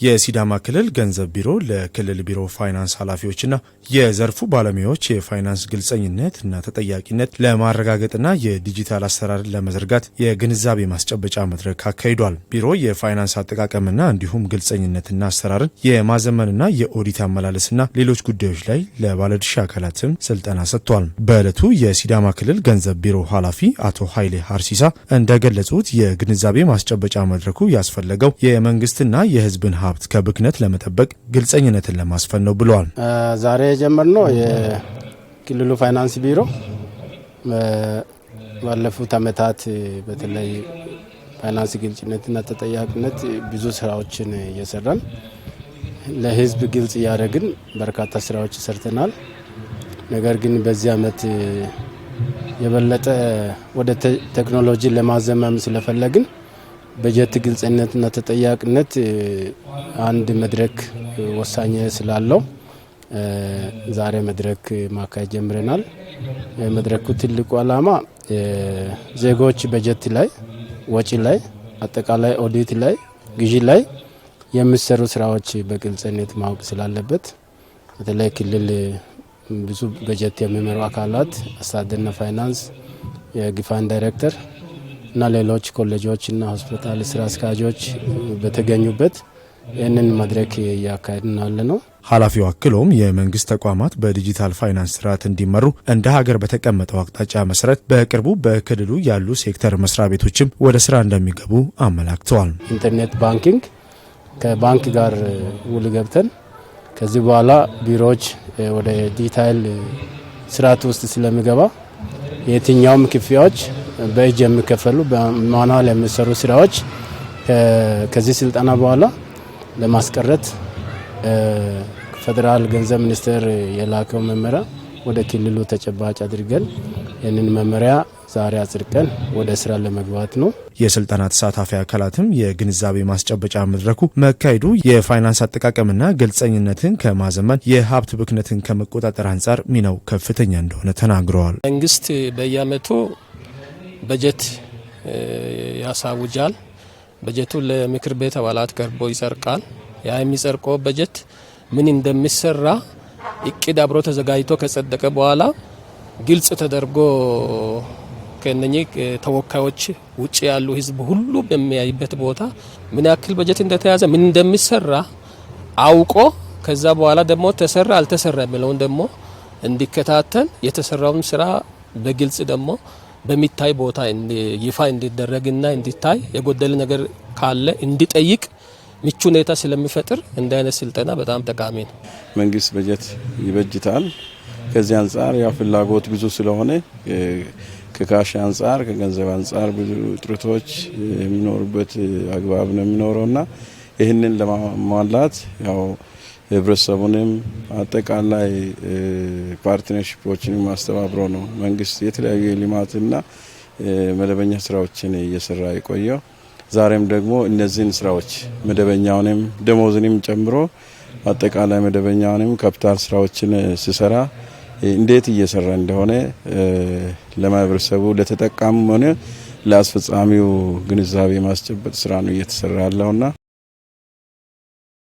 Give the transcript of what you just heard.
የሲዳማ ክልል ገንዘብ ቢሮ ለክልል ቢሮ ፋይናንስ ኃላፊዎችና የዘርፉ ባለሙያዎች የፋይናንስ ግልጸኝነትና ተጠያቂነት ለማረጋገጥና የዲጂታል አሰራርን ለመዘርጋት የግንዛቤ ማስጨበጫ መድረክ አካሂዷል። ቢሮ የፋይናንስ አጠቃቀምና እንዲሁም ግልጸኝነትና አሰራርን የማዘመንና የኦዲት አመላለስና ሌሎች ጉዳዮች ላይ ለባለድርሻ አካላትም ስልጠና ሰጥቷል። በዕለቱ የሲዳማ ክልል ገንዘብ ቢሮ ኃላፊ አቶ ኃይሌ ሀርሲሳ እንደገለጹት የግንዛቤ ማስጨበጫ መድረኩ ያስፈለገው የመንግስትና የህዝብን ሀብት ከብክነት ለመጠበቅ ግልጸኝነትን ለማስፈን ነው ብለዋል። ዛሬ የጀመርነው የክልሉ ፋይናንስ ቢሮ ባለፉት ዓመታት በተለይ ፋይናንስ ግልጽነትና ተጠያቂነት ብዙ ስራዎችን እየሰራን ለህዝብ ግልጽ ያደረግን በርካታ ስራዎች ሰርተናል። ነገር ግን በዚህ ዓመት የበለጠ ወደ ቴክኖሎጂ ለማዘመም ስለፈለግን በጀት ግልጽነትና ተጠያቂነት አንድ መድረክ ወሳኝ ስላለው ዛሬ መድረክ ማካሄድ ጀምረናል። መድረኩ ትልቁ ዓላማ ዜጎች በጀት ላይ፣ ወጪ ላይ፣ አጠቃላይ ኦዲት ላይ፣ ግዢ ላይ የሚሰሩ ስራዎች በግልጽነት ማወቅ ስላለበት በተለይ ክልል ብዙ በጀት የሚመሩ አካላት አስተዳደርና ፋይናንስ፣ የግፋን ዳይሬክተር እና ሌሎች ኮሌጆችና ሆስፒታል ስራ አስኪያጆች በተገኙበት ይህንን መድረክ እያካሄድን ነው። ኃላፊው አክሎም የመንግስት ተቋማት በዲጂታል ፋይናንስ ስርዓት እንዲመሩ እንደ ሀገር በተቀመጠው አቅጣጫ መሰረት በቅርቡ በክልሉ ያሉ ሴክተር መስሪያ ቤቶችም ወደ ስራ እንደሚገቡ አመላክተዋል። ኢንተርኔት ባንኪንግ ከባንክ ጋር ውል ገብተን ከዚህ በኋላ ቢሮዎች ወደ ዲጂታል ስርዓት ውስጥ ስለሚገባ የትኛውም ክፍያዎች በእጅ የሚከፈሉ በማኑዋል የሚሰሩ ስራዎች ከዚህ ስልጠና በኋላ ለማስቀረት ፌዴራል ገንዘብ ሚኒስቴር የላከው መመሪያ ወደ ክልሉ ተጨባጭ አድርገን ይህንን መመሪያ ዛሬ አጽድቀን ወደ ስራ ለመግባት ነው። የስልጠና ተሳታፊ አካላትም የግንዛቤ ማስጨበጫ መድረኩ መካሄዱ የፋይናንስ አጠቃቀምና ግልጸኝነትን ከማዘመን የሀብት ብክነትን ከመቆጣጠር አንጻር ሚናው ከፍተኛ እንደሆነ ተናግረዋል። መንግስት በየዓመቱ በጀት ያሳውጃል። በጀቱ ለምክር ቤት አባላት ቀርቦ ይጸድቃል። ያ የሚጸድቀው በጀት ምን እንደሚሰራ እቅድ አብሮ ተዘጋጅቶ ከጸደቀ በኋላ ግልጽ ተደርጎ ከነኚህ ተወካዮች ውጪ ያሉ ህዝብ ሁሉ በሚያይበት ቦታ ምን ያክል በጀት እንደተያዘ ምን እንደሚሰራ አውቆ ከዛ በኋላ ደግሞ ተሰራ አልተሰራ የሚለውን ደግሞ እንዲከታተል የተሰራውን ስራ በግልጽ ደግሞ በሚታይ ቦታ ይፋ እንዲደረግና እንዲታይ የጎደለ ነገር ካለ እንዲጠይቅ ምቹ ሁኔታ ስለሚፈጥር እንደ አይነት ስልጠና በጣም ጠቃሚ ነው። መንግስት በጀት ይበጅታል። ከዚህ አንጻር ያው ፍላጎት ብዙ ስለሆነ ከካሽ አንጻር ከገንዘብ አንጻር ብዙ ጥረቶች የሚኖሩበት አግባብ ነው የሚኖረውና ይህንን ለማሟላት ያው ህብረተሰቡንም አጠቃላይ ፓርትነርሺፖችን ማስተባብሮ ነው መንግስት የተለያዩ የልማትና መደበኛ ስራዎችን እየሰራ የቆየው። ዛሬም ደግሞ እነዚህን ስራዎች መደበኛውንም ደሞዝንም ጨምሮ አጠቃላይ መደበኛውንም ካፒታል ስራዎችን ሲሰራ እንዴት እየሰራ እንደሆነ ለማህበረሰቡ ለተጠቃሚው ሆነ ለአስፈጻሚው ግንዛቤ ማስጨበጥ ስራ ነው እየተሰራ ያለውና